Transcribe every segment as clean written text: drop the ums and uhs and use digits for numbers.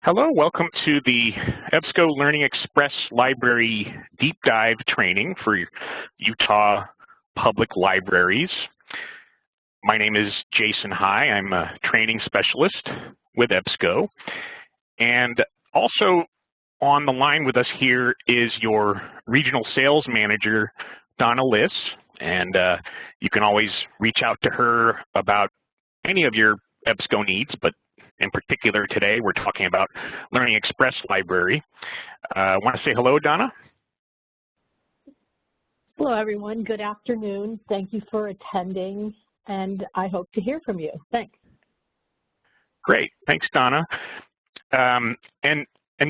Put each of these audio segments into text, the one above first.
Hello, welcome to the EBSCO LearningExpress Library Deep Dive Training for Utah Public Libraries. My name is Jason High. I'm a training specialist with EBSCO. And also on the line with us here is your regional sales manager, Donna Liss. And you can always reach out to her about any of your EBSCO needs, but in particular today, we're talking about LearningExpress Library. I want to say hello, Donna. Hello, everyone. Good afternoon. Thank you for attending, and I hope to hear from you. Thanks. Great. Thanks, Donna. And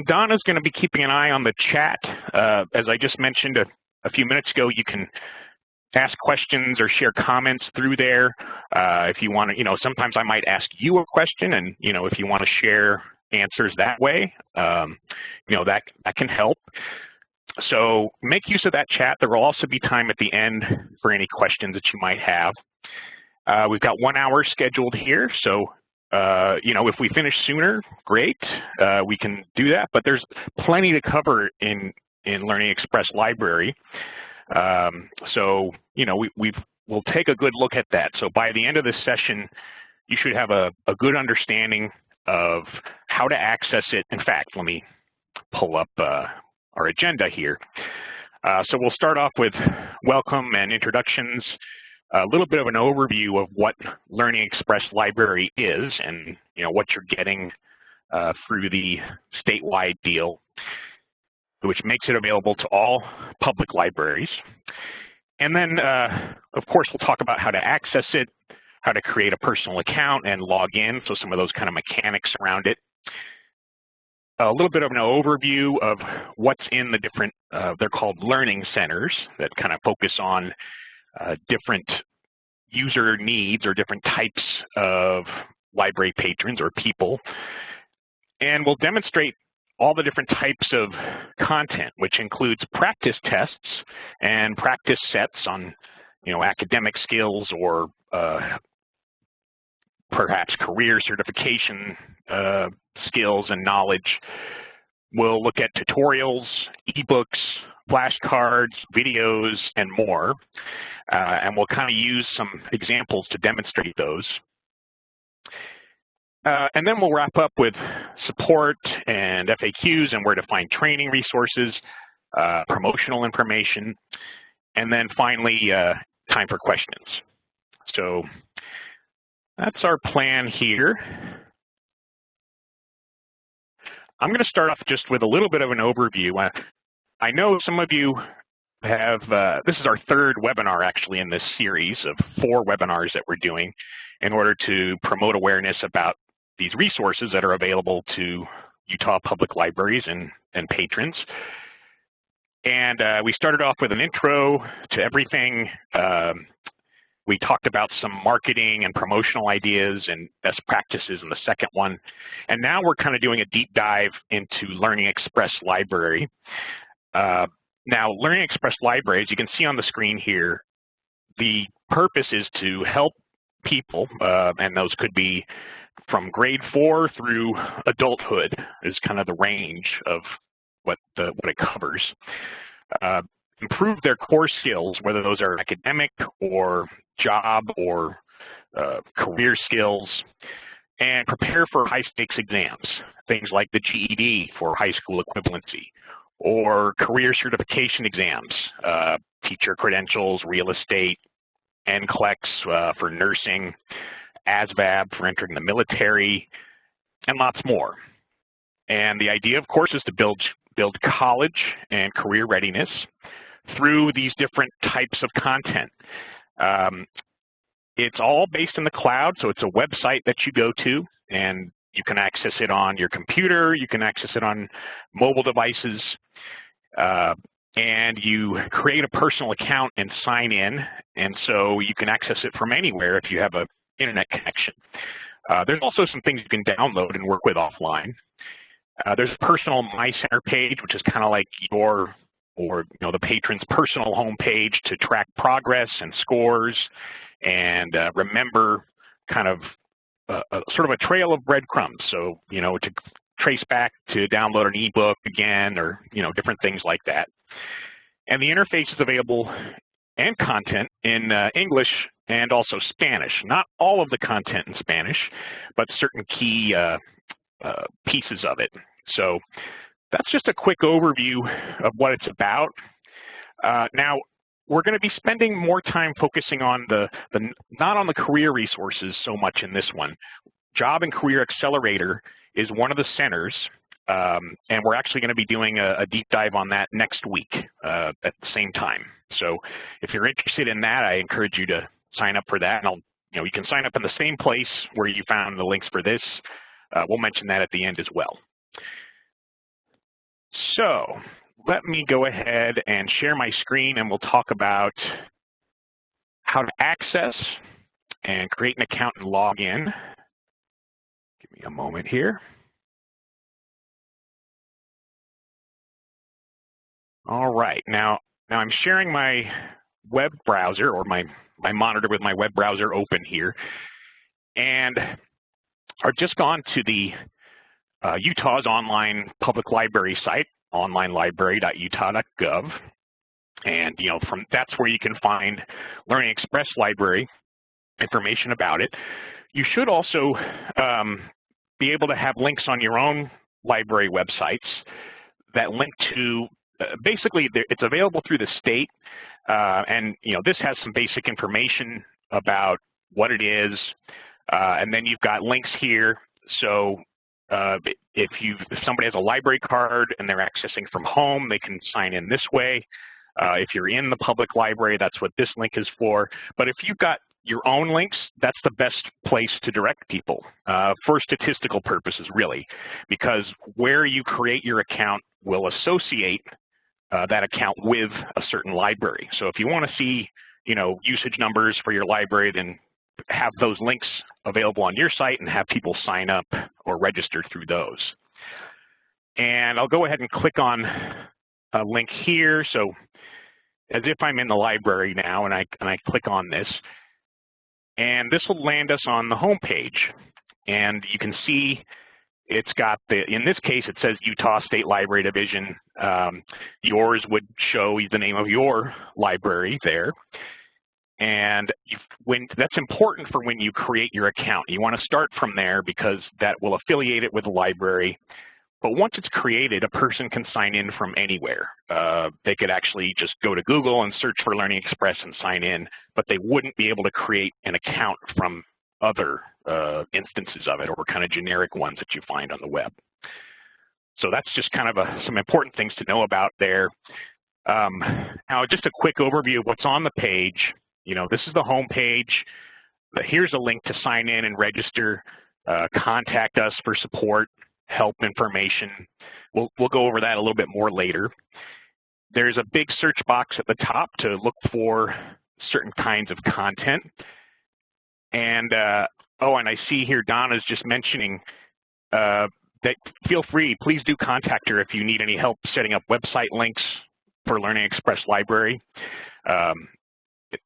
Donna's going to be keeping an eye on the chat. As I just mentioned a few minutes ago, you can ask questions or share comments through there. If you want to, sometimes I might ask you a question, and, if you want to share answers that way, that can help. So make use of that chat. There will also be time at the end for any questions that you might have. We've got 1 hour scheduled here, so if we finish sooner, great. We can do that, but there's plenty to cover in LearningExpress Library. So, we'll take a good look at that. So by the end of this session, you should have a good understanding of how to access it. In fact, let me pull up our agenda here. So we'll start off with welcome and introductions, a little bit of an overview of what LearningExpress Library is and, what you're getting through the statewide deal, which makes it available to all public libraries. And then, of course, we'll talk about how to access it, how to create a personal account and log in, so some of those kind of mechanics around it. A little bit of an overview of what's in the different, they're called learning centers that kind of focus on different user needs or different types of library patrons or people. And we'll demonstrate all the different types of content, which includes practice tests and practice sets on, academic skills or perhaps career certification skills and knowledge. We'll look at tutorials, ebooks, flashcards, videos, and more. And we'll kind of use some examples to demonstrate those. And then we'll wrap up with support and FAQs and where to find training resources, promotional information, and then finally, time for questions. So that's our plan here. I'm going to start off just with a little bit of an overview. I know some of you have, this is our third webinar actually in this series of 4 webinars that we're doing in order to promote awareness about these resources that are available to Utah Public Libraries and patrons. And we started off with an intro to everything. We talked about some marketing and promotional ideas and best practices in the second one. And now we're kind of doing a deep dive into LearningExpress Library. Now, LearningExpress Library, as you can see on the screen here, the purpose is to help people, and those could be from grade 4 through adulthood is kind of the range of what it covers. Improve their core skills, whether those are academic or job or career skills, and prepare for high-stakes exams, things like the GED for high school equivalency, or career certification exams, teacher credentials, real estate, NCLEX for nursing, ASVAB for entering the military, and lots more. And the idea, of course, is to build college and career readiness through these different types of content. It's all based in the cloud, so it's a website that you go to, and you can access it on your computer, you can access it on mobile devices, and you create a personal account and sign in, and so you can access it from anywhere if you have an internet connection. There's also some things you can download and work with offline. There's a personal My Center page, which is kind of like your or the patron's personal home page to track progress and scores and remember kind of sort of a trail of breadcrumbs. So, to trace back to download an ebook again, or different things like that. And the interface is available and content in English and also Spanish. Not all of the content in Spanish, but certain key pieces of it. So that's just a quick overview of what it's about. Now, we're going to be spending more time focusing on not on the career resources so much in this one. Job and Career Accelerator is one of the centers, and we're actually going to be doing a deep dive on that next week at the same time. So if you're interested in that, I encourage you to sign up for that. And you can sign up in the same place where you found the links for this. We'll mention that at the end as well. So let me go ahead and share my screen, and we'll talk about how to access and create an account and log in. Give me a moment here. All right, now I'm sharing my web browser, or my monitor with my web browser open here, and I've just gone to the Utah's online public library site, onlinelibrary.utah.gov, and that's where you can find LearningExpress Library information about it. You should also be able to have links on your own library websites that link to basically it's available through the state, and this has some basic information about what it is, and then you've got links here. So if somebody has a library card and they're accessing from home, they can sign in this way. If you're in the public library, that's what this link is for. But if you've got your own links, that's the best place to direct people for statistical purposes, really, because where you create your account will associate that account with a certain library. So if you want to see, usage numbers for your library, then have those links available on your site and have people sign up or register through those. And I'll go ahead and click on a link here. So as if I'm in the library now, and I click on this, and this will land us on the home page. And you can see it's got in this case, it says Utah State Library Division. Yours would show the name of your library there. And that's important for when you create your account. You want to start from there because that will affiliate it with the library. But once it's created, a person can sign in from anywhere. They could actually just go to Google and search for LearningExpress and sign in, but they wouldn't be able to create an account from other instances of it, or kind of generic ones that you find on the web. So that's just kind of some important things to know about there. Now, just a quick overview of what's on the page. This is the home page. Here's a link to sign in and register, contact us for support, help information. We'll go over that a little bit more later. There's a big search box at the top to look for certain kinds of content. And and I see here Donna's just mentioning that feel free, please do contact her if you need any help setting up website links for LearningExpress Library.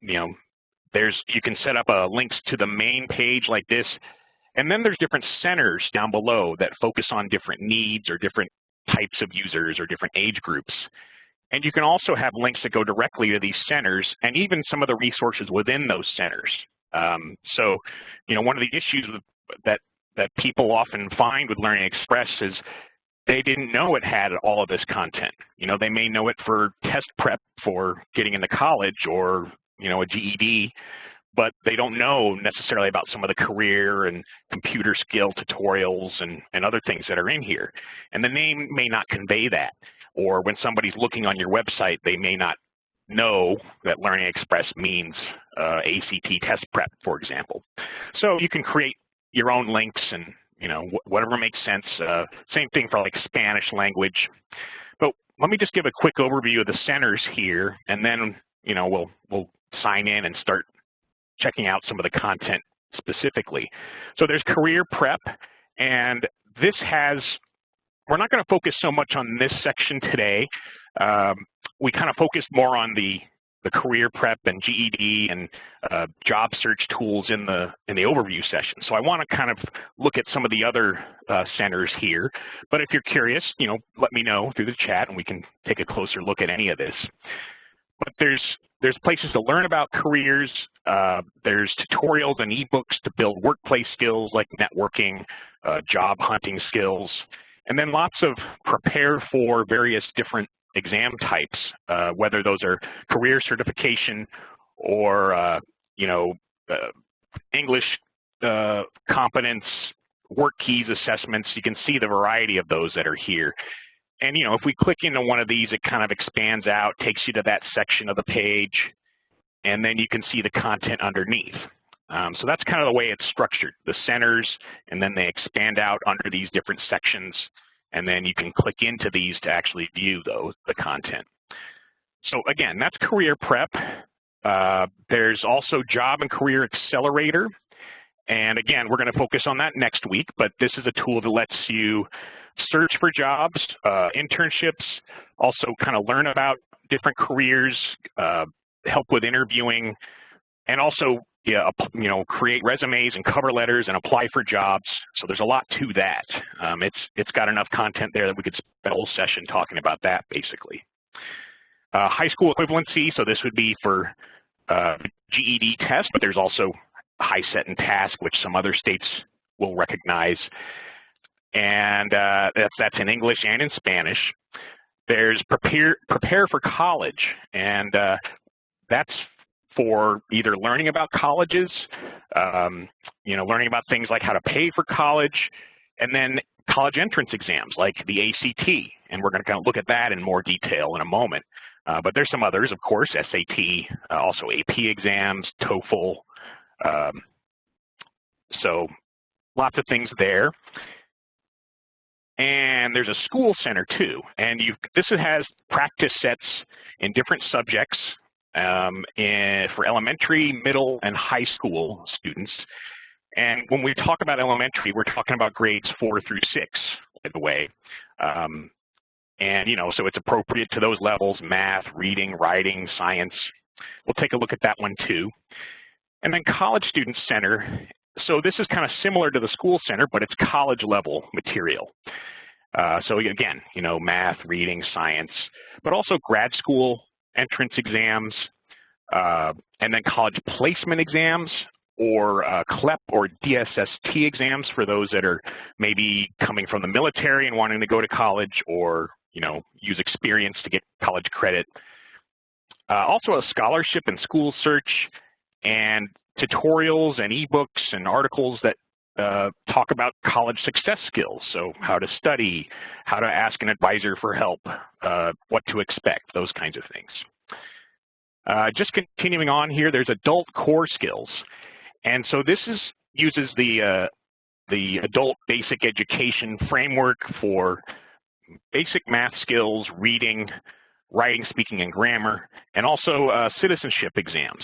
You can set up links to the main page like this, and then there's different centers down below that focus on different needs or different types of users or different age groups. And you can also have links that go directly to these centers and even some of the resources within those centers. So, one of the issues that people often find with LearningExpress is they didn't know it had all of this content. They may know it for test prep for getting into college or, a GED, but they don't know necessarily about some of the career and computer skill tutorials and other things that are in here. And the name may not convey that. Or when somebody's looking on your website, they may not know that LearningExpress means ACT test prep, for example. So you can create your own links and, whatever makes sense. Same thing for like Spanish language. But let me just give a quick overview of the centers here, and then, we'll sign in and start checking out some of the content specifically. So there's career prep, and we're not going to focus so much on this section today. We kind of focused more on the the career prep and GED and job search tools in the overview session. So I want to kind of look at some of the other centers here. But if you're curious, let me know through the chat and we can take a closer look at any of this. But there's places to learn about careers. There's tutorials and ebooks to build workplace skills like networking, job hunting skills, and then lots of prepare for various different exam types, whether those are career certification or English competence, work keys assessments. You can see the variety of those that are here. And if we click into one of these, it kind of expands out, takes you to that section of the page, and then you can see the content underneath. So that's kind of the way it's structured, the centers, and then they expand out under these different sections, and then you can click into these to actually view the content. So again, that's career prep. There's also Job and Career Accelerator. And again, we're going to focus on that next week, but this is a tool that lets you search for jobs, internships, also kind of learn about different careers, help with interviewing, and also create resumes and cover letters and apply for jobs. So there's a lot to that. It's got enough content there that we could spend a whole session talking about that, basically. High school equivalency, so this would be for GED test, but there's also HiSET and TASK, which some other states will recognize. And that's in English and in Spanish. There's prepare for college, and that's for either learning about colleges, learning about things like how to pay for college, and then college entrance exams like the ACT, and we're going to kind of look at that in more detail in a moment. But there's some others, of course, SAT, also AP exams, TOEFL. So lots of things there. And there's a school center too, and this has practice sets in different subjects for elementary, middle, and high school students. And when we talk about elementary, we're talking about grades 4 through 6, by the way. So it's appropriate to those levels: math, reading, writing, science. We'll take a look at that one too. And then College Student Center. So this is kind of similar to the school center, but it's college level material. So again, math, reading, science, but also grad school entrance exams, and then college placement exams, or CLEP or DSST exams for those that are maybe coming from the military and wanting to go to college, or use experience to get college credit. Also a scholarship and school search, and tutorials and ebooks and articles that talk about college success skills. So how to study, how to ask an advisor for help, what to expect, those kinds of things. Just continuing on here, there's adult core skills. And so this uses the adult basic education framework for basic math skills, reading, writing, speaking, and grammar, and also citizenship exams.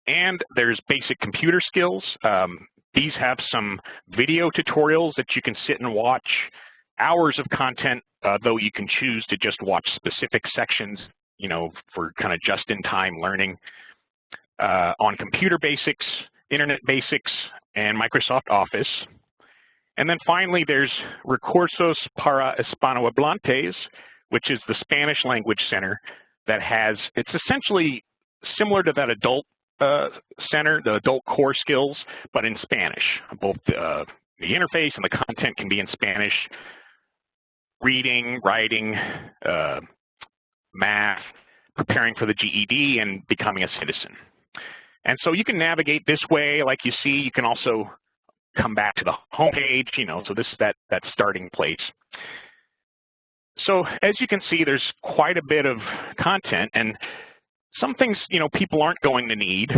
And there's basic computer skills. These have some video tutorials that you can sit and watch, hours of content, though you can choose to just watch specific sections, for kind of just-in-time learning on computer basics, internet basics, and Microsoft Office. And then finally, there's Recursos para Hispanohablantes, which is the Spanish language center that it's essentially similar to that adult center, the adult core skills, but in Spanish. Both the interface and the content can be in Spanish. Reading, writing, math, preparing for the GED, and becoming a citizen. And so you can navigate this way, like you see. You can also come back to the home page, so this is that starting place. So as you can see, there's quite a bit of content, and some things, people aren't going to need.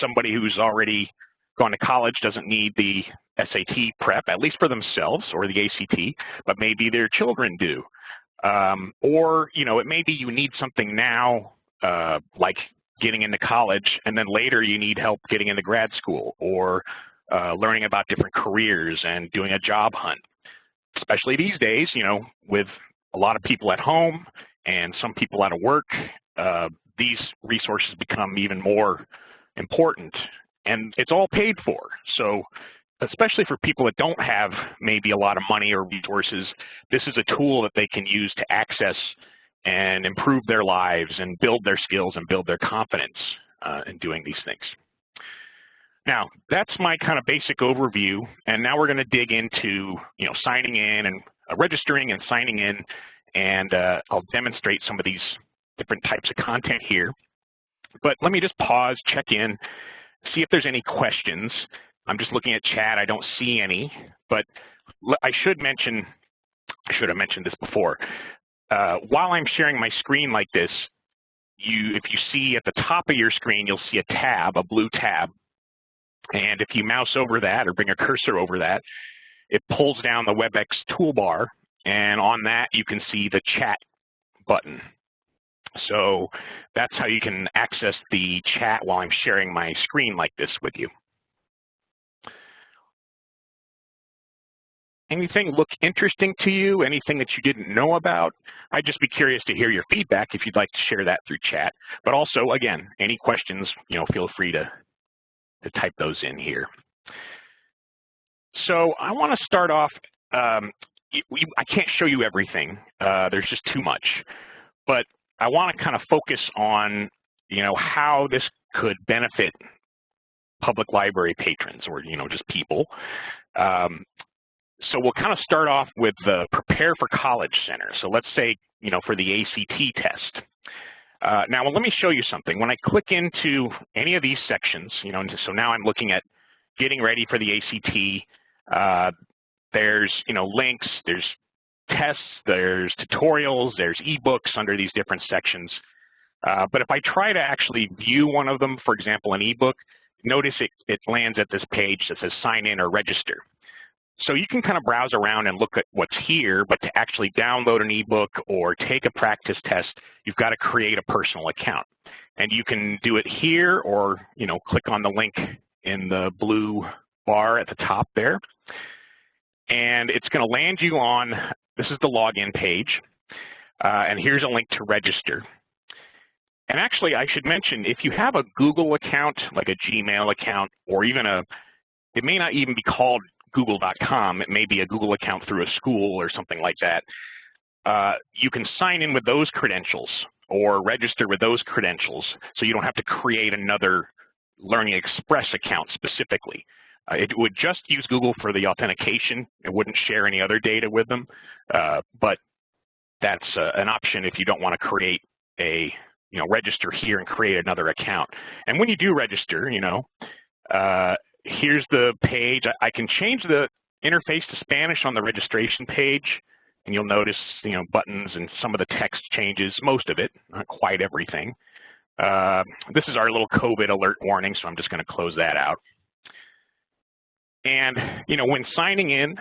Somebody who's already gone to college doesn't need the SAT prep, at least for themselves, or the ACT, but maybe their children do. Or, it may be you need something now, like getting into college, and then later you need help getting into grad school, or learning about different careers and doing a job hunt. Especially these days, with a lot of people at home and some people out of work, these resources become even more important, and it's all paid for. So especially for people that don't have maybe a lot of money or resources, this is a tool that they can use to access and improve their lives and build their skills and build their confidence in doing these things. Now, that's my kind of basic overview, and now we're going to dig into, signing in and registering and signing in, and I'll demonstrate some of these different types of content here. But let me just pause, check in, see if there's any questions. I'm just looking at chat. I don't see any, but I should have mentioned this before. While I'm sharing my screen like this, if you see at the top of your screen, you'll see a tab, a blue tab. And if you mouse over that or bring a cursor over that, it pulls down the WebEx toolbar, and on that you can see the chat button. So that's how you can access the chat while I'm sharing my screen like this with you. Anything look interesting to you? Anything that you didn't know about? I'd just be curious to hear your feedback if you'd like to share that through chat. But also, again, any questions, feel free to type those in here. So I want to start off, I can't show you everything. There's just too much. But I want to kind of focus on, how this could benefit public library patrons or, just people. So we'll kind of start off with the Prepare for College Center. So let's say, for the ACT test. Now, let me show you something. When I click into any of these sections, so now I'm looking at getting ready for the ACT. There's, links, there's tests, there's tutorials, there's ebooks under these different sections. But if I try to actually view one of them, for example, an ebook, notice it lands at this page that says sign in or register. So you can kind of browse around and look at what's here, but to actually download an ebook or take a practice test, you've got to create a personal account. And you can do it here or, click on the link in the blue bar at the top there. And it's going to land you on, this is the login page, and here's a link to register. And actually, I should mention, if you have a Google account, like a Gmail account, or even it may not even be called Google.com, it may be a Google account through a school or something like that, you can sign in with those credentials or register with those credentials so you don't have to create another LearningExpress account specifically. It would just use Google for the authentication. It wouldn't share any other data with them, but that's an option if you don't want to create a, register here and create another account. And when you do register, here's the page. I can change the interface to Spanish on the registration page, and you'll notice, buttons and some of the text changes, most of it, not quite everything. This is our little COVID alert warning, so I'm just going to close that out. And, when signing in,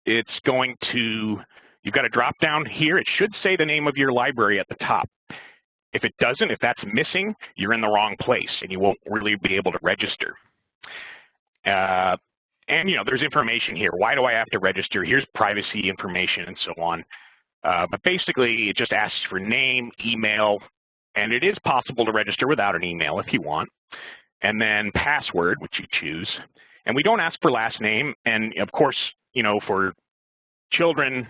it's going to, you've got a drop down here. It should say the name of your library at the top. If it doesn't, if that's missing, you're in the wrong place, and you won't really be able to register. And, there's information here. Why do I have to register? Here's privacy information and so on. But basically, it just asks for name, email, and it is possible to register without an email if you want. And then password, which you choose. And we don't ask for last name. And, of course, for children,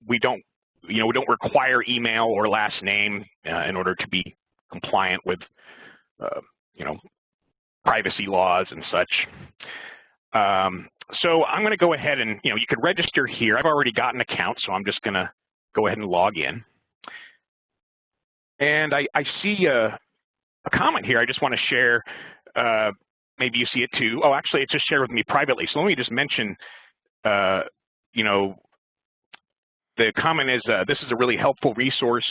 we don't require email or last name in order to be compliant with, privacy laws and such. So I'm going to go ahead and, you could register here. I've already got an account, so I'm just going to go ahead and log in. And I see a comment here I just want to share. Maybe you see it too. Oh, actually, it's just shared with me privately. So let me just mention, the comment is, this is a really helpful resource.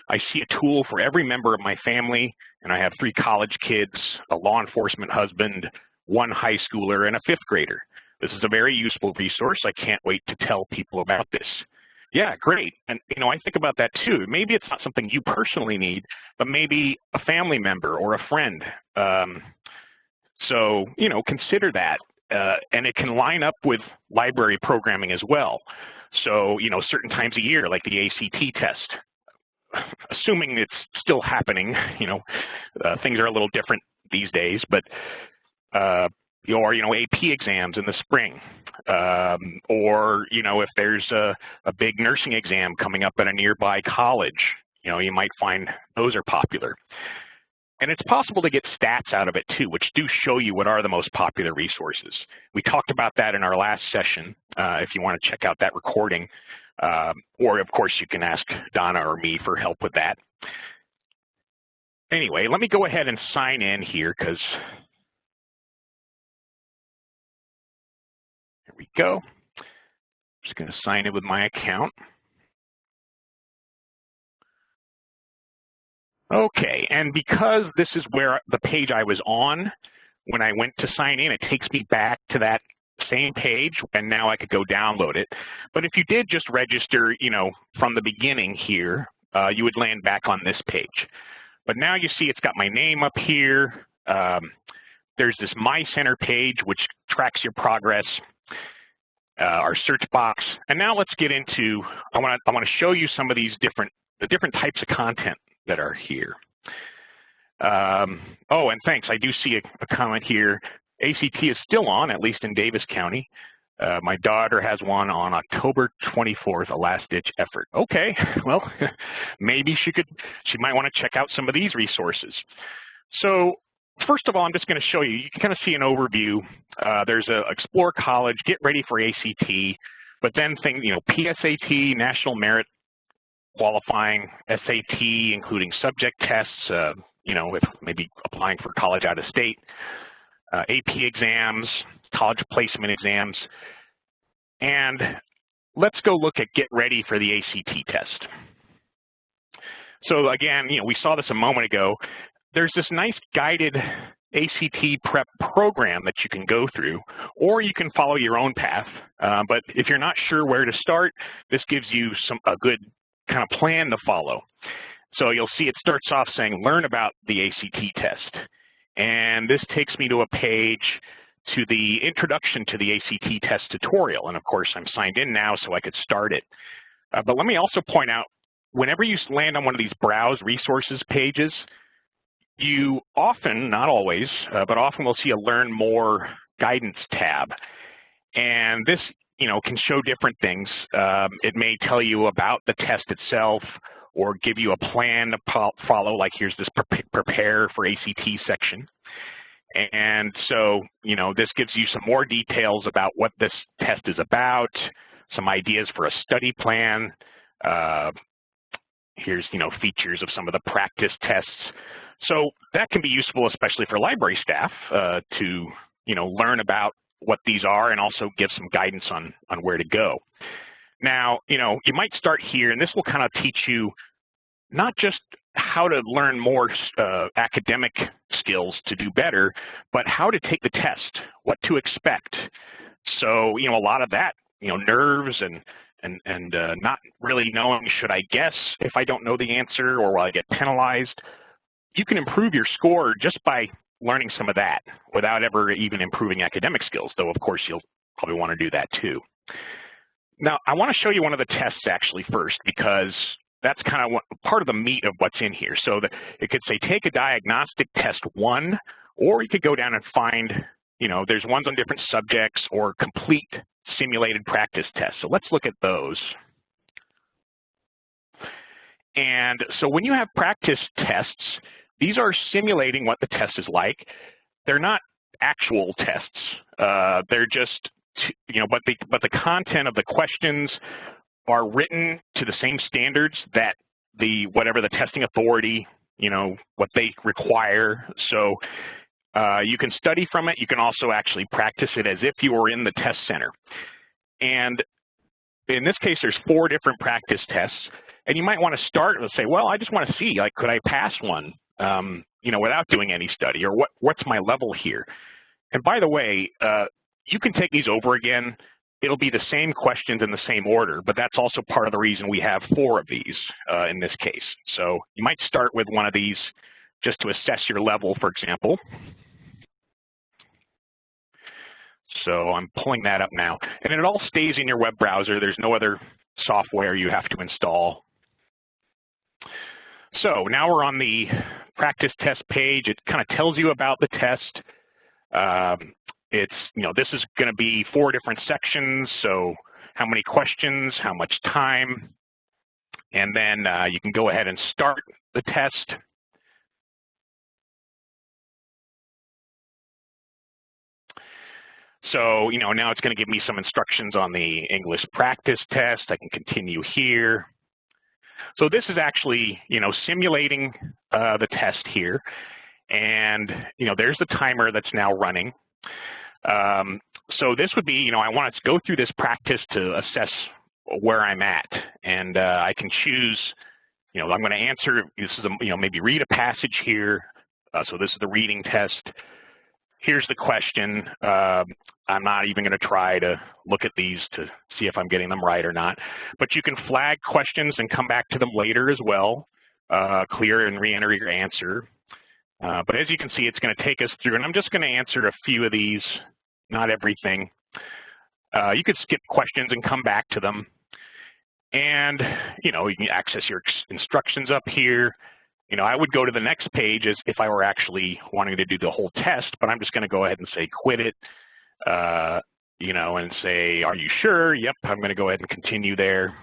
I see a tool for every member of my family, and I have 3 college kids, a law enforcement husband, 1 high schooler, and a 5th grader. This is a very useful resource. I can't wait to tell people about this. Yeah, great. And, I think about that too. Maybe it's not something you personally need, but maybe a family member or a friend. So, consider that. And it can line up with library programming as well. So, certain times a year, like the ACT test, assuming it's still happening, things are a little different these days, but or AP exams in the spring, or if there's a big nursing exam coming up at a nearby college, you might find those are popular. And it's possible to get stats out of it too, which do show you what are the most popular resources. We talked about that in our last session, if you want to check out that recording, or of course you can ask Donna or me for help with that. Anyway, let me go ahead and sign in here because here we go. I'm just going to sign in with my account. Okay, and because this is where the page I was on when I went to sign in, it takes me back to that same page, and now I could go download it. But if you did just register, from the beginning here, you would land back on this page. But now you see it's got my name up here. There's this My Center page, which tracks your progress, our search box. And now let's get into, I want to show you some of these different types of content that are here. Oh, and thanks, I do see a comment here. ACT is still on, at least in Davis County. My daughter has one on October 24th, a last-ditch effort. Okay, well, maybe she might want to check out some of these resources. So first of all, I'm just going to show you. You can kind of see an overview. There's a Explore College, Get Ready for ACT, but then things, PSAT, National Merit Qualifying, SAT, including subject tests, if maybe applying for college out of state, AP exams, college placement exams, and let's go look at Get Ready for the ACT test. So again, we saw this a moment ago. There's this nice guided ACT prep program that you can go through, or you can follow your own path. But if you're not sure where to start, this gives you a good kind of plan to follow. So you'll see it starts off saying, learn about the ACT test. And this takes me to a page to the introduction to the ACT test tutorial. And of course, I'm signed in now, so I could start it. But let me also point out, whenever you land on one of these browse resources pages, you often, not always, but often will see a learn more guidance tab. And this, can show different things. It may tell you about the test itself or give you a plan to follow, like here's this prepare for ACT section. And so, this gives you some more details about what this test is about, some ideas for a study plan. Here's, features of some of the practice tests. So that can be useful, especially for library staff, to, learn about what these are and also give some guidance on where to go. Now, you might start here, and this will kind of teach you not just how to learn more academic skills to do better, but how to take the test, what to expect. So, a lot of that, nerves and not really knowing, should I guess if I don't know the answer or will I get penalized? You can improve your score just by learning some of that without ever even improving academic skills, though of course you'll probably want to do that too. Now, I want to show you one of the tests actually first, because that's kind of part of the meat of what's in here. So it could say take a diagnostic test 1, or you could go down and find, there's ones on different subjects or complete simulated practice tests. So let's look at those. And so when you have practice tests, these are simulating what the test is like. They're not actual tests. They're just, but the content of the questions are written to the same standards that whatever the testing authority, what they require. So you can study from it. You can also actually practice it as if you were in the test center. And in this case, there's 4 different practice tests. And you might want to start and say, well, I just want to see, like, could I pass one, without doing any study, or what's my level here? And by the way, you can take these over again. It'll be the same questions in the same order, but that's also part of the reason we have 4 of these in this case. So you might start with one of these just to assess your level, for example. So I'm pulling that up now. And it all stays in your web browser. There's no other software you have to install. So now we're on the practice test page. It kind of tells you about the test. This is going to be 4 different sections. So how many questions, how much time, and then you can go ahead and start the test. So, now it's going to give me some instructions on the English practice test. I can continue here. So this is actually, simulating the test here. And, there's the timer that's now running. So this would be, I want to go through this practice to assess where I'm at. And I can choose, I'm going to answer, this is, maybe read a passage here. So this is the reading test. Here's the question. I'm not even going to try to look at these to see if I'm getting them right or not. But you can flag questions and come back to them later as well, clear and re-enter your answer. But as you can see, it's going to take us through, and I'm just going to answer a few of these, not everything. You could skip questions and come back to them. And, you can access your instructions up here. I would go to the next page as if I were actually wanting to do the whole test, but I'm just going to go ahead and say quit it, and say, are you sure? Yep, I'm going to go ahead and continue there.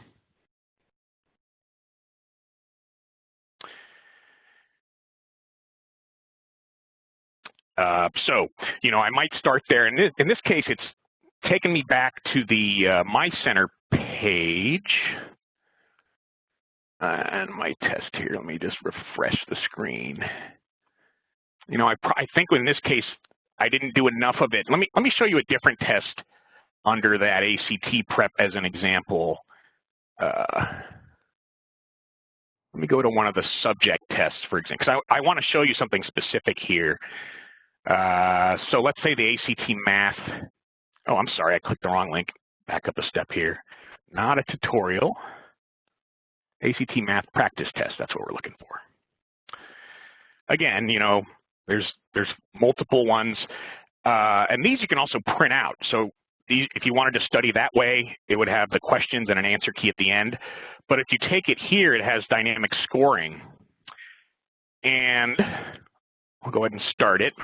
So, I might start there. In this case, it's taken me back to the My Center page. And my test here, let me just refresh the screen. I think in this case, I didn't do enough of it. Let me show you a different test under that ACT prep as an example. Let me go to one of the subject tests, for example, because I want to show you something specific here. So let's say the ACT math. Oh, I'm sorry, I clicked the wrong link. Back up a step here. Not a tutorial. ACT math practice test, that's what we're looking for. Again, there's multiple ones. And these you can also print out. So if you wanted to study that way, it would have the questions and an answer key at the end. But if you take it here, it has dynamic scoring. And I'll go ahead and start it.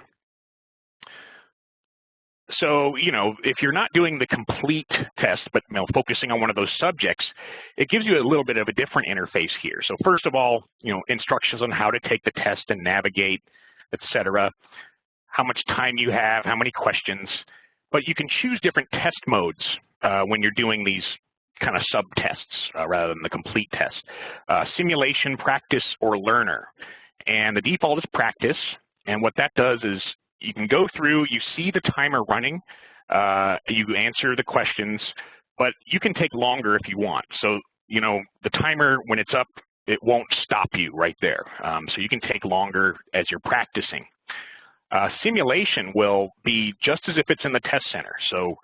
So, if you're not doing the complete test, but focusing on one of those subjects, it gives you a little bit of a different interface here. So first of all, instructions on how to take the test and navigate, etc. How much time you have, how many questions. But you can choose different test modes when you're doing these kind of sub-tests rather than the complete test. Simulation, practice, or learner. And the default is practice. And what that does is you can go through, you see the timer running, you answer the questions, but you can take longer if you want. So, the timer, when it's up, it won't stop you right there. So you can take longer as you're practicing. Simulation will be just as if it's in the test center. So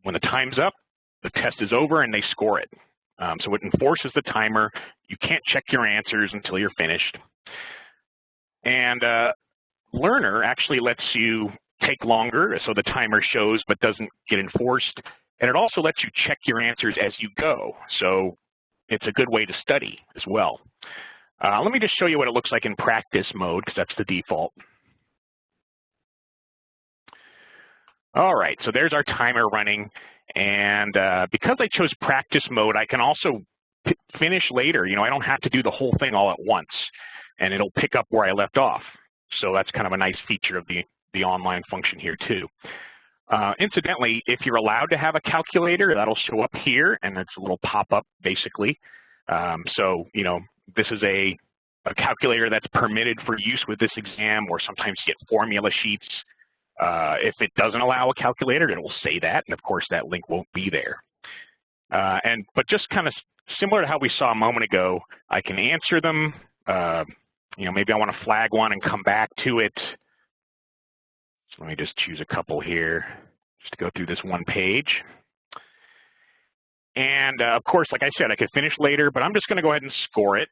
when the time's up, the test is over and they score it. So it enforces the timer. You can't check your answers until you're finished. And Learner actually lets you take longer, so the timer shows but doesn't get enforced. And it also lets you check your answers as you go. So it's a good way to study as well. Let me just show you what it looks like in practice mode, because that's the default. All right, so there's our timer running. And because I chose practice mode, I can also finish later. I don't have to do the whole thing all at once, and it'll pick up where I left off. So that's kind of a nice feature of the online function here too. Incidentally, if you're allowed to have a calculator, that'll show up here, and it's a little pop-up basically. So, this is a calculator that's permitted for use with this exam, or sometimes you get formula sheets. If it doesn't allow a calculator, it will say that, and of course that link won't be there. But just kind of similar to how we saw a moment ago, I can answer them. Maybe I want to flag one and come back to it. So let me just choose a couple here just to go through this one page. And of course, like I said, I could finish later, but I'm just going to go ahead and score it.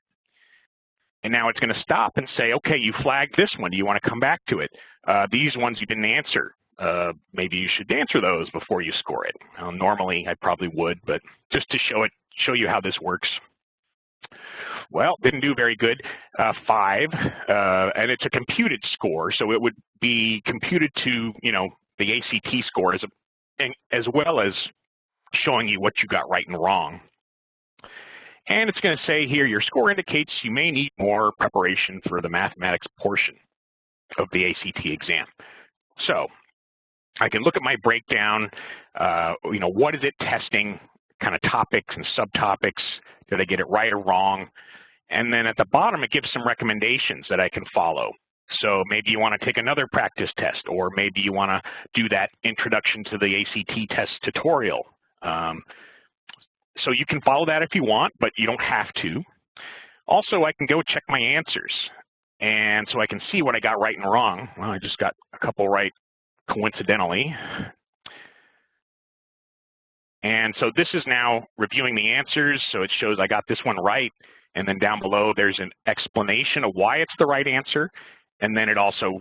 And now it's going to stop and say, okay, you flagged this one. Do you want to come back to it? These ones you didn't answer. Maybe you should answer those before you score it. Normally, I probably would, but just to show you how this works. Well, didn't do very good, 5, and it's a computed score, so it would be computed to, the ACT score as well as showing you what you got right and wrong. And it's going to say here, your score indicates you may need more preparation for the mathematics portion of the ACT exam. So I can look at my breakdown, what is it testing, kind of topics and subtopics, did I get it right or wrong? And then at the bottom, it gives some recommendations that I can follow. So maybe you want to take another practice test, or maybe you want to do that introduction to the ACT test tutorial. So you can follow that if you want, but you don't have to. Also, I can go check my answers. And so I can see what I got right and wrong. Well, I just got a couple right coincidentally. And so this is now reviewing the answers. So it shows I got this one right. And then down below, there's an explanation of why it's the right answer. And then it also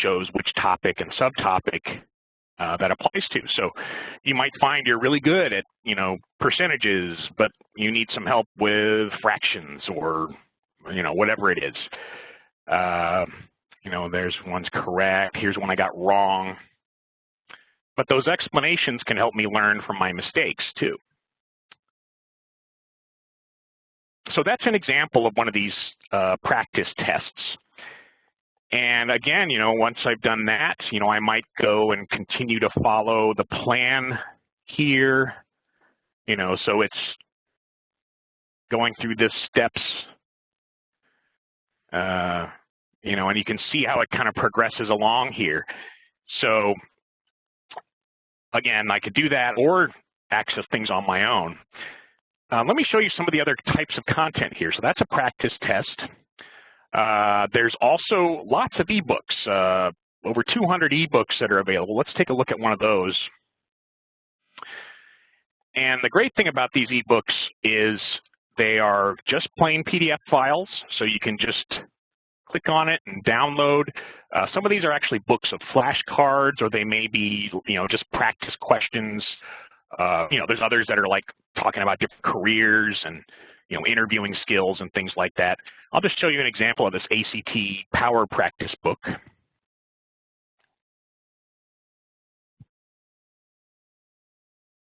shows which topic and subtopic that applies to. So you might find you're really good at, percentages, but you need some help with fractions or, whatever it is. There's one's correct. Here's one I got wrong. But those explanations can help me learn from my mistakes too. So that's an example of one of these practice tests. And again, once I've done that, I might go and continue to follow the plan here. So it's going through the steps, and you can see how it kind of progresses along here. So again, I could do that or access things on my own. Let me show you some of the other types of content here. So that's a practice test. There's also lots of ebooks, over 200 ebooks that are available. Let's take a look at one of those. And the great thing about these ebooks is they are just plain PDF files, so you can just click on it and download. Some of these are actually books of flashcards, or they may be, just practice questions. There's others that are like talking about different careers and, interviewing skills and things like that. I'll just show you an example of this ACT Power Practice book.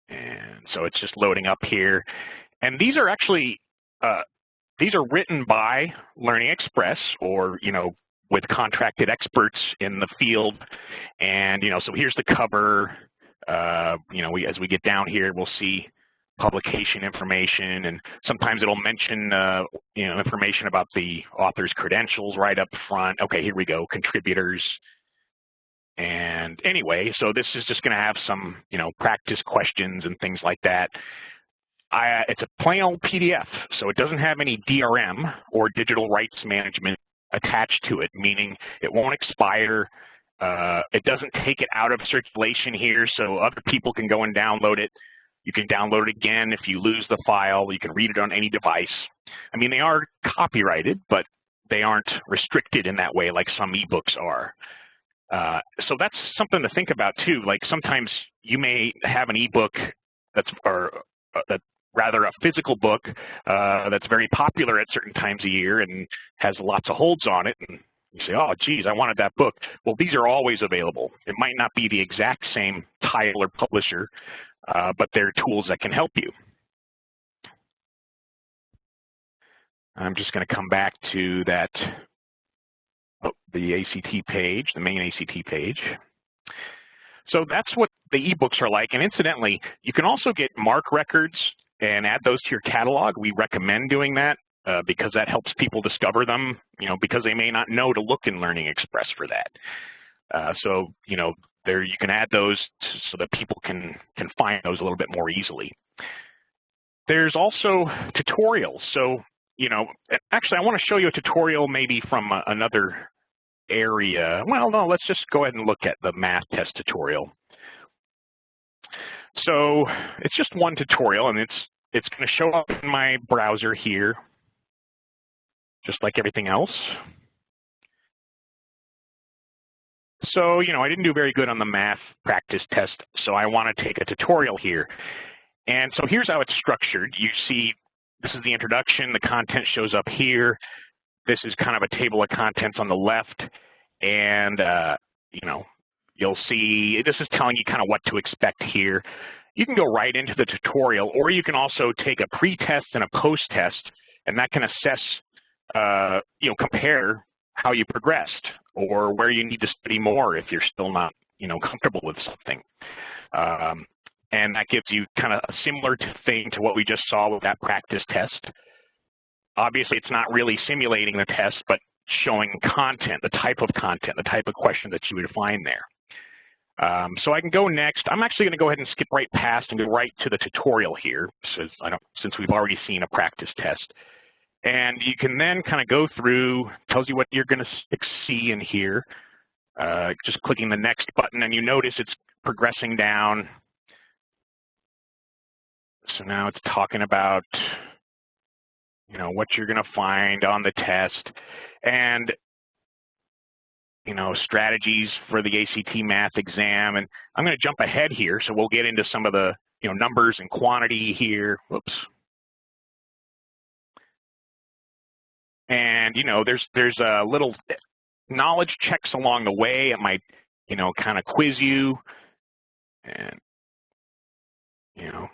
And so it's just loading up here. And these are actually, these are written by LearningExpress or, with contracted experts in the field. And, so here's the cover. As we get down here, we'll see publication information, and sometimes it'll mention, information about the author's credentials right up front. Okay, here we go, contributors. And anyway, so this is just going to have some, practice questions and things like that. It's a plain old PDF, so it doesn't have any DRM or digital rights management attached to it, meaning it won't expire. It doesn't take it out of circulation here, so other people can go and download it. You can download it again if you lose the file. You can read it on any device. I mean, they are copyrighted, but they aren't restricted in that way like some ebooks are. So that's something to think about too. Like sometimes you may have an ebook that's rather a physical book that's very popular at certain times of year and has lots of holds on it, and you say, oh, geez, I wanted that book. Well, these are always available. It might not be the exact same title or publisher, but they're tools that can help you. I'm just going to come back to that, the ACT page, the main ACT page. So that's what the ebooks are like. And incidentally, you can also get MARC records and add those to your catalog. We recommend doing that because that helps people discover them, because they may not know to look in LearningExpress for that. So, there you can add those so that people can find those a little bit more easily. There's also tutorials. So, actually I want to show you a tutorial maybe from another area. Well, no, let's just go ahead and look at the math test tutorial. So it's just one tutorial, and it's going to show up in my browser here, just like everything else. So, I didn't do very good on the math practice test, so I want to take a tutorial here. And so here's how it's structured. You see this is the introduction. The content shows up here. This is kind of a table of contents on the left. And, you know, you'll see this is telling you kind of what to expect here. You can go right into the tutorial, or you can also take a pre-test and a post-test, and that can assess, you know, compare how you progressed or where you need to study more if you're still not, you know, comfortable with something. And that gives you kind of a similar thing to what we just saw with that practice test. Obviously, it's not really simulating the test, but showing content, the type of question that you would find there. So I can go next. I'm actually going to go ahead and skip right past and go right to the tutorial here, since we've already seen a practice test. And you can then kind of go through, tells you what you're going to see in here. Just clicking the next button, and you notice it's progressing down. So now it's talking about, you know, what you're going to find on the test, and, you know, strategies for the ACT math exam. And I'm going to jump ahead here, so we'll get into some of the, you know, numbers and quantity here. Whoops. And, you know, there's a little knowledge checks along the way. It might, you know, kind of quiz you, and, you know,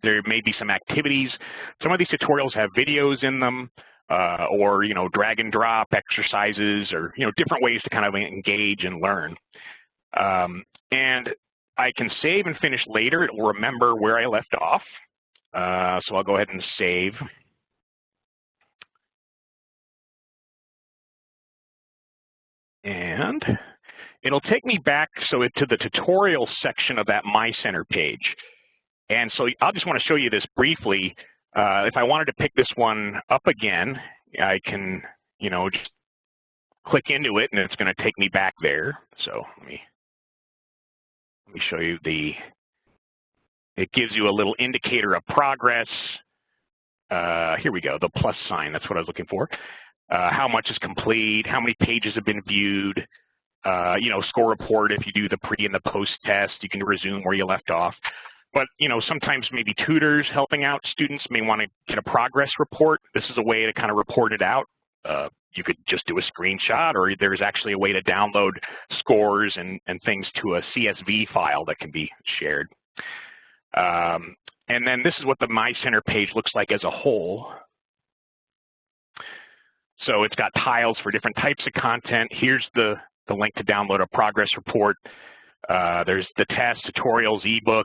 there may be some activities. Some of these tutorials have videos in them, or, you know, drag and drop exercises, or, you know, different ways to kind of engage and learn. And I can save and finish later. It will remember where I left off. So I'll go ahead and save. And it'll take me back to the tutorial section of that My Center page. And so I just want to show you this briefly. If I wanted to pick this one up again, I can, you know, just click into it, and it's going to take me back there. So let me show you it gives you a little indicator of progress. Here we go, the plus sign, that's what I was looking for. How much is complete, how many pages have been viewed, you know, score report if you do the pre and the post test, you can resume where you left off. But, you know, sometimes maybe tutors helping out students may want to get a progress report. This is a way to kind of report it out. You could just do a screenshot, or there's actually a way to download scores and things to a CSV file that can be shared. And then this is what the My Center page looks like as a whole. So it's got tiles for different types of content. Here's the link to download a progress report. There's the tests, tutorials, ebooks,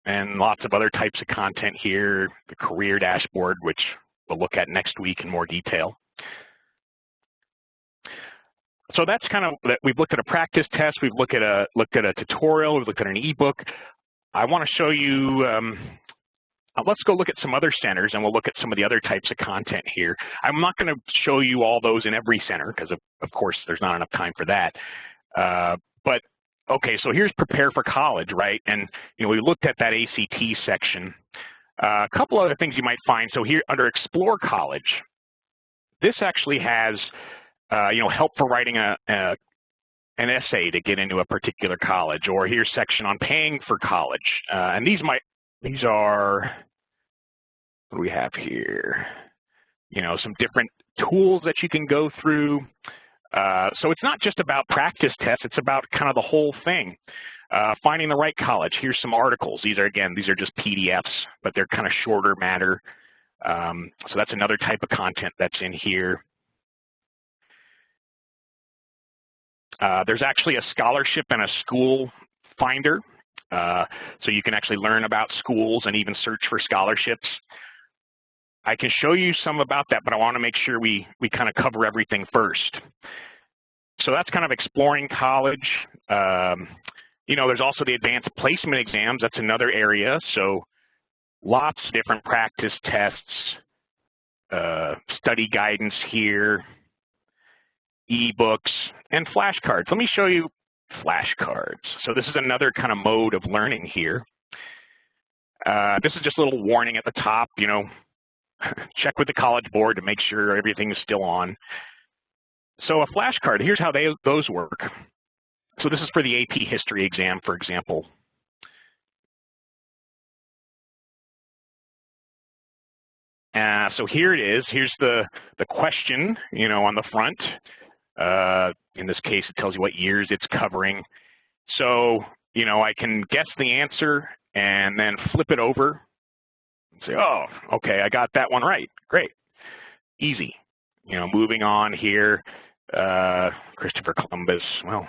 and lots of other types of content here. The career dashboard, which we'll look at next week in more detail. So that's kind of, we've looked at a practice test, we've looked at a tutorial, we've looked at an ebook. I want to show you, let's go look at some other centers, and we'll look at some of the other types of content here. I'm not going to show you all those in every center, because of course there's not enough time for that. But okay, so here's Prepare for College, right? And, you know, we looked at that ACT section. A couple other things you might find. So here under Explore College, this actually has, you know, help for writing an essay to get into a particular college, or here's section on paying for college. And these are, what do we have here? You know, some different tools that you can go through. So it's not just about practice tests, it's about kind of the whole thing. Finding the right college, here's some articles. These are just PDFs, but they're kind of shorter matter. So that's another type of content that's in here. There's actually a scholarship and a school finder. So you can actually learn about schools and even search for scholarships. I can show you some about that, but I want to make sure we kind of cover everything first. So that's kind of exploring college. You know, there's also the advanced placement exams. That's another area. So lots of different practice tests, study guidance here, ebooks, and flashcards. Let me show you flashcards. So this is another kind of mode of learning here. This is just a little warning at the top, you know, check with the College Board to make sure everything is still on. So a flashcard, here's how those work. So this is for the AP History exam, for example. So here it is. Here's the question, on the front. In this case, it tells you what years it's covering. So, I can guess the answer and then flip it over and say, oh, okay, I got that one right. Great. Easy. Moving on here, Christopher Columbus. Well,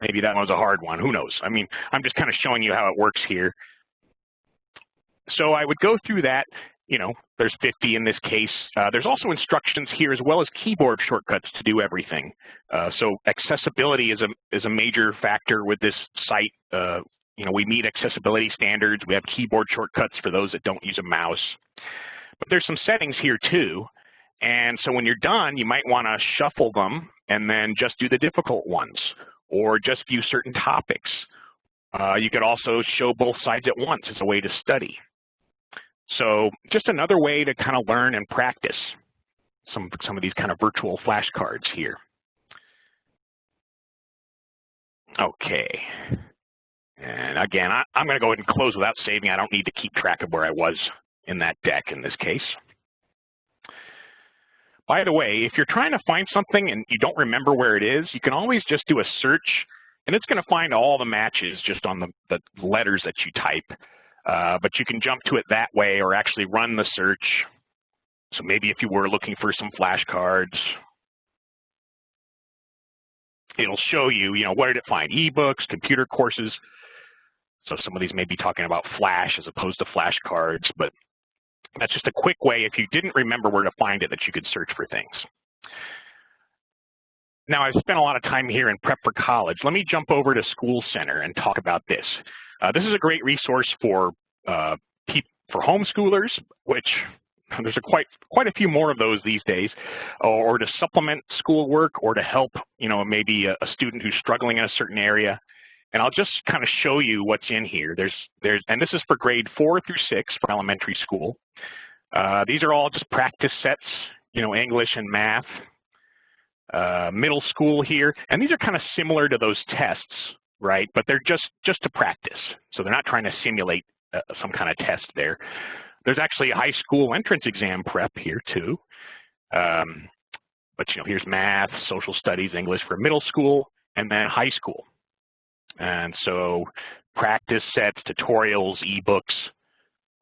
maybe that one was a hard one. Who knows? I mean, I'm just kind of showing you how it works here. So I would go through that. There's 50 in this case. There's also instructions here as well as keyboard shortcuts to do everything. So accessibility is a major factor with this site. We meet accessibility standards. We have keyboard shortcuts for those that don't use a mouse. But there's some settings here too. And so when you're done, you might want to shuffle them and then just do the difficult ones or just view certain topics. You could also show both sides at once as a way to study. So just another way to kind of learn and practice some of these kind of virtual flashcards here. Okay. And again, I'm going to go ahead and close without saving. I don't need to keep track of where I was in that deck in this case. By the way, if you're trying to find something and you don't remember where it is, you can always just do a search, and it's going to find all the matches just on the letters that you type. But you can jump to it that way or actually run the search. So maybe if you were looking for some flashcards, it'll show you, what did it find? Ebooks, computer courses. So some of these may be talking about Flash as opposed to flashcards, but that's just a quick way if you didn't remember where to find it that you could search for things. Now, I've spent a lot of time here in prep for college. Let me jump over to School Center and talk about this. This is a great resource for homeschoolers, which there's quite a few more of those these days, or to supplement schoolwork or to help, maybe a student who's struggling in a certain area. And I'll just kind of show you what's in here. And this is for grade 4 through 6 for elementary school. These are all just practice sets, English and math. Middle school here, and these are kind of similar to those tests, right? But they're just to practice. So they're not trying to simulate some kind of test there. There's actually a high school entrance exam prep here too. But here's math, social studies, English for middle school, and then high school. And so practice sets, tutorials, ebooks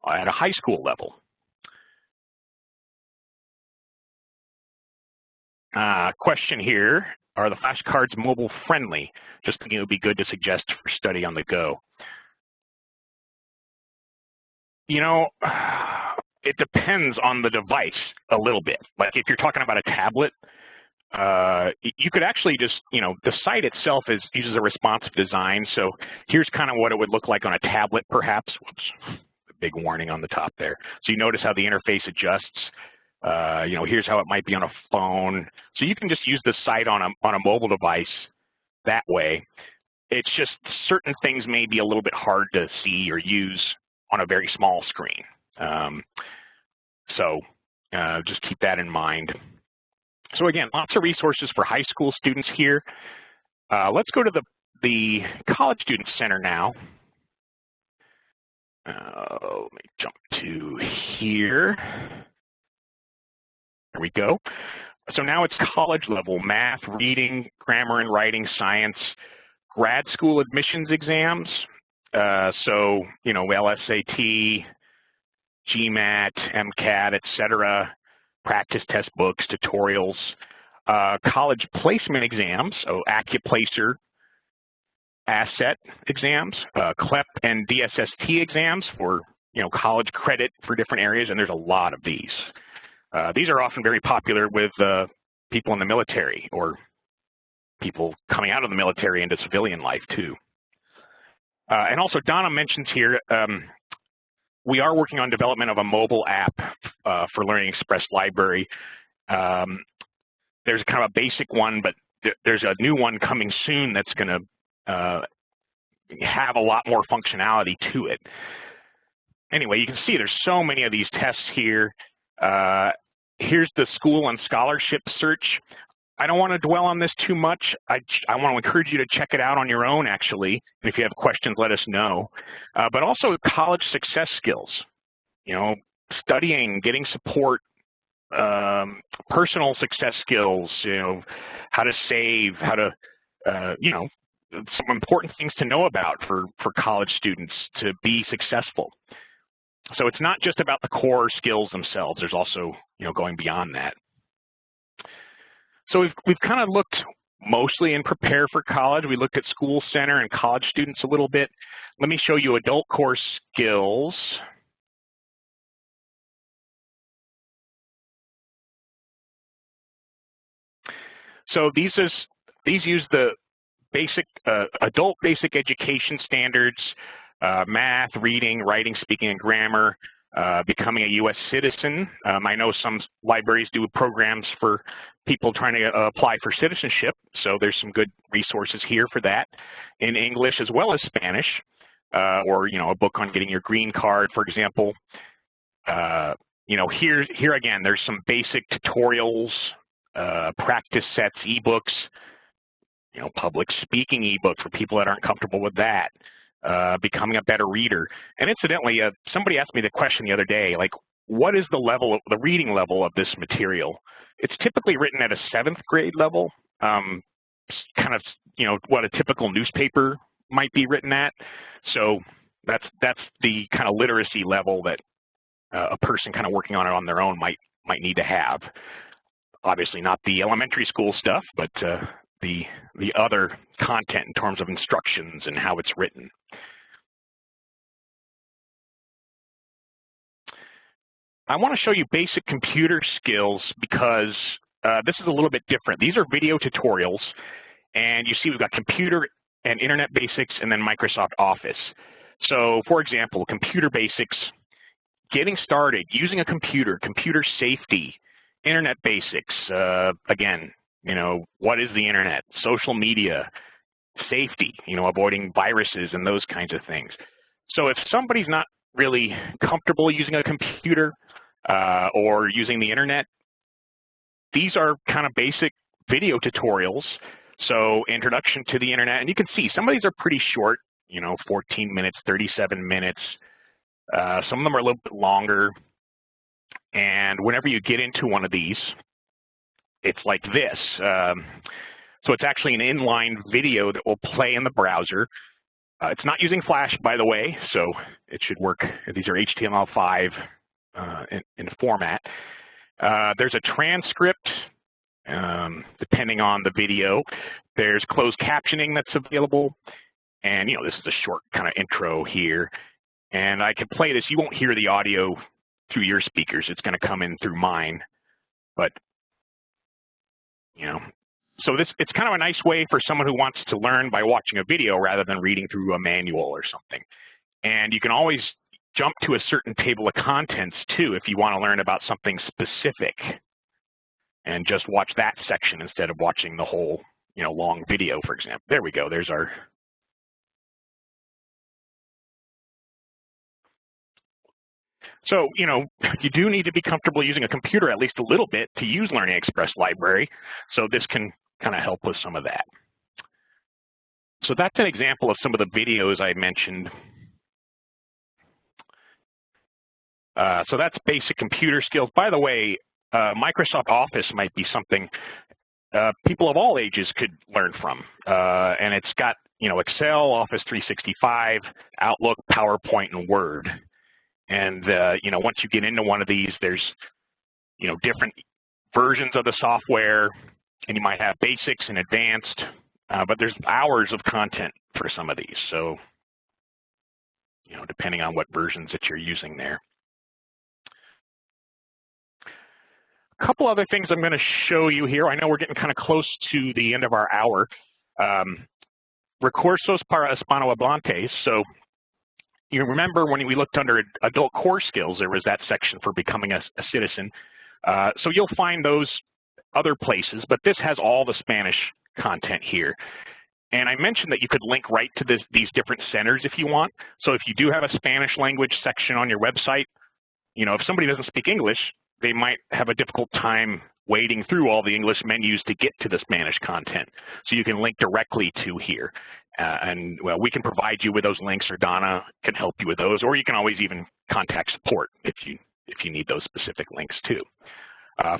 at a high school level. Question here, are the flashcards mobile friendly? Just thinking it would be good to suggest for study on the go. It depends on the device a little bit. Like if you're talking about a tablet, you could actually just, the site itself uses a responsive design. So here's kind of what it would look like on a tablet perhaps. Whoops, a big warning on the top there. So you notice how the interface adjusts. Here's how it might be on a phone. So you can just use the site on a mobile device that way. It's just certain things may be a little bit hard to see or use on a very small screen. Just keep that in mind. So again, lots of resources for high school students here. Let's go to the College Student Center now. Let me jump to here. There we go. So now it's college level, math, reading, grammar and writing, science, grad school admissions exams. LSAT, GMAT, MCAT, etc., practice test books, tutorials, college placement exams, so AccuPlacer, asset exams, CLEP and DSST exams for, college credit for different areas, and there's a lot of these. These are often very popular with people in the military or people coming out of the military into civilian life too. And also Donna mentions here, we are working on development of a mobile app for LearningExpress Library. There's kind of a basic one, but there's a new one coming soon that's going to have a lot more functionality to it. Anyway, you can see there's so many of these tests here. Here's the school and scholarship search. I don't want to dwell on this too much. I want to encourage you to check it out on your own, actually. And if you have questions, let us know. But also college success skills. studying, getting support, personal success skills, how to save, how to, some important things to know about for college students to be successful. So it's not just about the core skills themselves. There's also, going beyond that. So we've kind of looked mostly in Prepare for College. We looked at School Center and college students a little bit. Let me show you adult course skills. So these use the basic adult basic education standards, math, reading, writing, speaking, and grammar, becoming a U.S. citizen. I know some libraries do programs for people trying to apply for citizenship, so there's some good resources here for that in English as well as Spanish, or a book on getting your green card, for example. Here again, there's some basic tutorials, practice sets, ebooks, public speaking ebook for people that aren't comfortable with that. Becoming a better reader. And incidentally, somebody asked me the question the other day, like, what is the reading level of this material? It's typically written at a 7th grade level, kind of, what a typical newspaper might be written at. So that's the kind of literacy level that a person kind of working on it on their own might need to have. Obviously not the elementary school stuff, but the other content in terms of instructions and how it's written. I want to show you basic computer skills because this is a little bit different. These are video tutorials, and you see we've got computer and internet basics and then Microsoft Office. So for example, computer basics, getting started, using a computer, computer safety, internet basics, again, what is the internet, social media, safety, avoiding viruses and those kinds of things. So if somebody's not really comfortable using a computer or using the internet, these are kind of basic video tutorials. So introduction to the internet, and you can see some of these are pretty short, 14 minutes, 37 minutes. Some of them are a little bit longer. And whenever you get into one of these, it's like this. So it's actually an inline video that will play in the browser. It's not using Flash, by the way, so it should work. These are HTML5 in format. There's a transcript, depending on the video. There's closed captioning that's available. And, this is a short kind of intro here. And I can play this. You won't hear the audio through your speakers. It's going to come in through mine. But, so it's kind of a nice way for someone who wants to learn by watching a video rather than reading through a manual or something. And you can always jump to a certain table of contents too if you want to learn about something specific and just watch that section instead of watching the whole, long video, for example. There we go. There's our. So, you do need to be comfortable using a computer at least a little bit to use LearningExpress Library. So this can kind of help with some of that. So that's an example of some of the videos I mentioned. So that's basic computer skills. By the way, Microsoft Office might be something people of all ages could learn from. And it's got, Excel, Office 365, Outlook, PowerPoint, and Word. And, once you get into one of these, there's, different versions of the software, and you might have basics and advanced, but there's hours of content for some of these. So, depending on what versions that you're using there. A couple other things I'm going to show you here. I know we're getting kind of close to the end of our hour. Recursos para hispanohablantes. So, you remember when we looked under adult core skills, there was that section for becoming a citizen. So you'll find those other places, but this has all the Spanish content here. And I mentioned that you could link right to these different centers if you want. So if you do have a Spanish language section on your website, if somebody doesn't speak English, they might have a difficult time wading through all the English menus to get to the Spanish content. So you can link directly to here. And well, we can provide you with those links, or Donna can help you with those, or you can always even contact support if you if you need those specific links too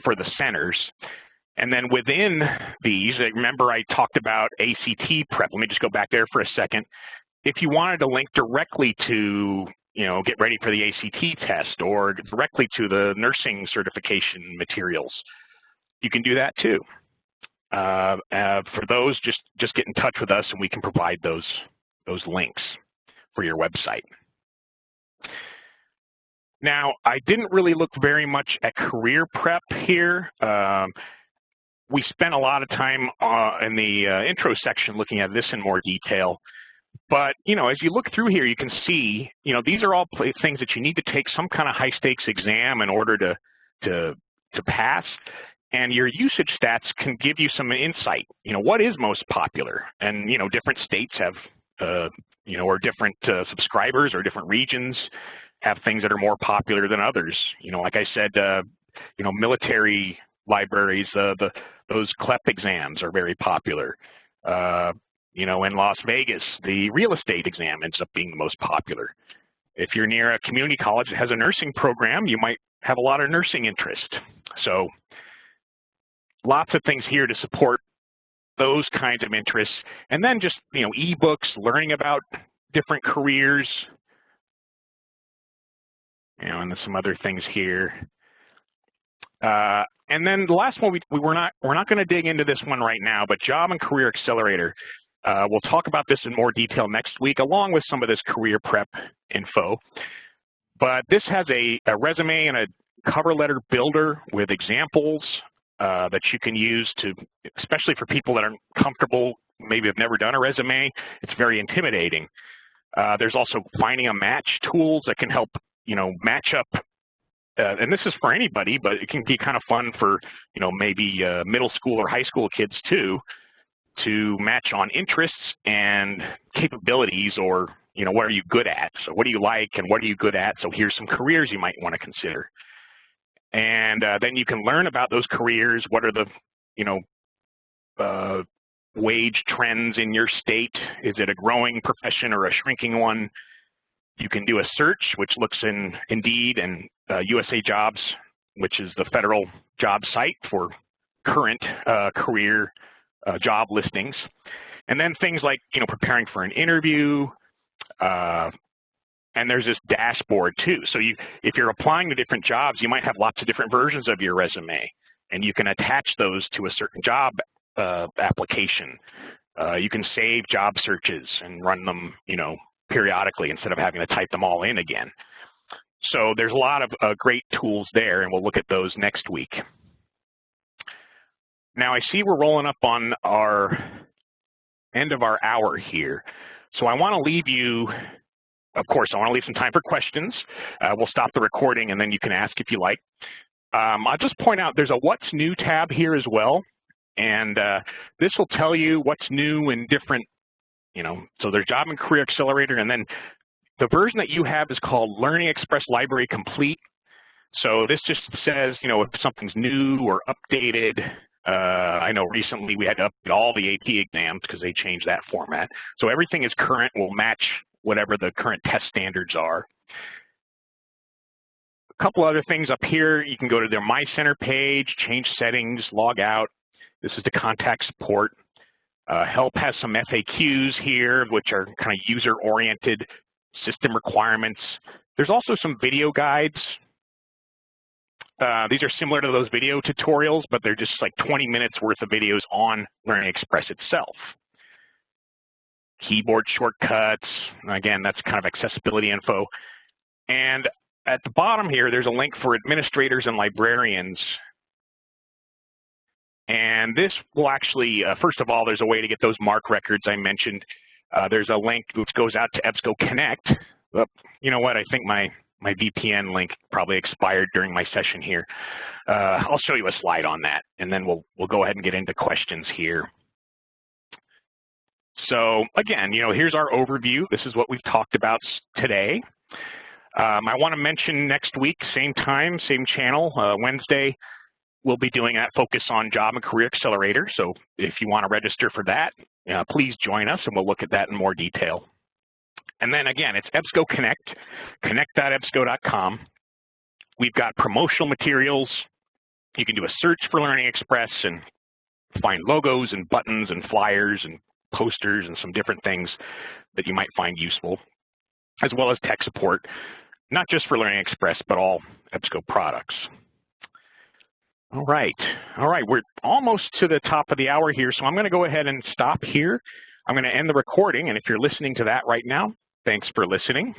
for the centers. And then within these, remember I talked about ACT prep. Let me just go back there for a second. If you wanted to link directly to, get ready for the ACT test or directly to the nursing certification materials, you can do that too. For those, just get in touch with us and we can provide those links for your website. Now, I didn't really look very much at career prep here. We spent a lot of time in the intro section looking at this in more detail. But, as you look through here, you can see, these are all things that you need to take some kind of high-stakes exam in order to pass. And your usage stats can give you some insight. What is most popular? And, different states have, or different subscribers or different regions have things that are more popular than others. Like I said, military libraries, those CLEP exams are very popular. In Las Vegas, the real estate exam ends up being the most popular. If you're near a community college that has a nursing program, you might have a lot of nursing interest. So lots of things here to support those kinds of interests. And then just, ebooks, learning about different careers, and then some other things here. And then the last one, we're not going to dig into this one right now, but Job and Career Accelerator. We'll talk about this in more detail next week, along with some of this career prep info. But this has a resume and a cover letter builder with examples that you can use to, especially for people that aren't comfortable, maybe have never done a resume. It's very intimidating. There's also finding a match tools that can help, match up. And this is for anybody, but it can be kind of fun for, maybe middle school or high school kids too, to match on interests and capabilities, or, what are you good at? So what do you like and what are you good at? So here's some careers you might want to consider. And then you can learn about those careers. What are the, wage trends in your state? Is it a growing profession or a shrinking one? You can do a search, which looks in Indeed and USA Jobs, which is the federal job site for current career job listings. And then things like, preparing for an interview, and there's this dashboard too. So if you're applying to different jobs, you might have lots of different versions of your resume, and you can attach those to a certain job application. You can save job searches and run them, periodically instead of having to type them all in again. So there's a lot of great tools there, and we'll look at those next week. Now I see we're rolling up on our end of our hour here. So I want to leave you, of course, I want to leave some time for questions. We'll stop the recording and then you can ask if you like. I'll just point out there's a What's New tab here as well. And this will tell you what's new and different, so there's Job and Career Accelerator, and then the version that you have is called LearningExpress Library Complete. So this just says, if something's new or updated. I know recently we had to update all the AP exams because they changed that format. So everything is current, will match whatever the current test standards are. A couple other things up here, you can go to their My Center page, change settings, log out. This is the contact support. Help has some FAQs here, which are kind of user-oriented system requirements. There's also some video guides. These are similar to those video tutorials, but they're just like 20 minutes worth of videos on LearningExpress itself. Keyboard shortcuts, again, that's kind of accessibility info. And at the bottom here, there's a link for administrators and librarians. And this will actually, first of all, there's a way to get those MARC records I mentioned. There's a link which goes out to EBSCO Connect. You know what, I think my VPN link probably expired during my session here. I'll show you a slide on that, and then we'll go ahead and get into questions here. So again, here's our overview. This is what we've talked about today. I want to mention next week, same time, same channel, Wednesday, we'll be doing that focus on Job and Career Accelerator. So if you want to register for that, please join us, and we'll look at that in more detail. And then again, it's EBSCO Connect, connect.ebsco.com. We've got promotional materials. You can do a search for LearningExpress and find logos and buttons and flyers and posters and some different things that you might find useful, as well as tech support, not just for LearningExpress, but all EBSCO products. All right, we're almost to the top of the hour here, so I'm going to go ahead and stop here. I'm going to end the recording, and if you're listening to that right now, thanks for listening.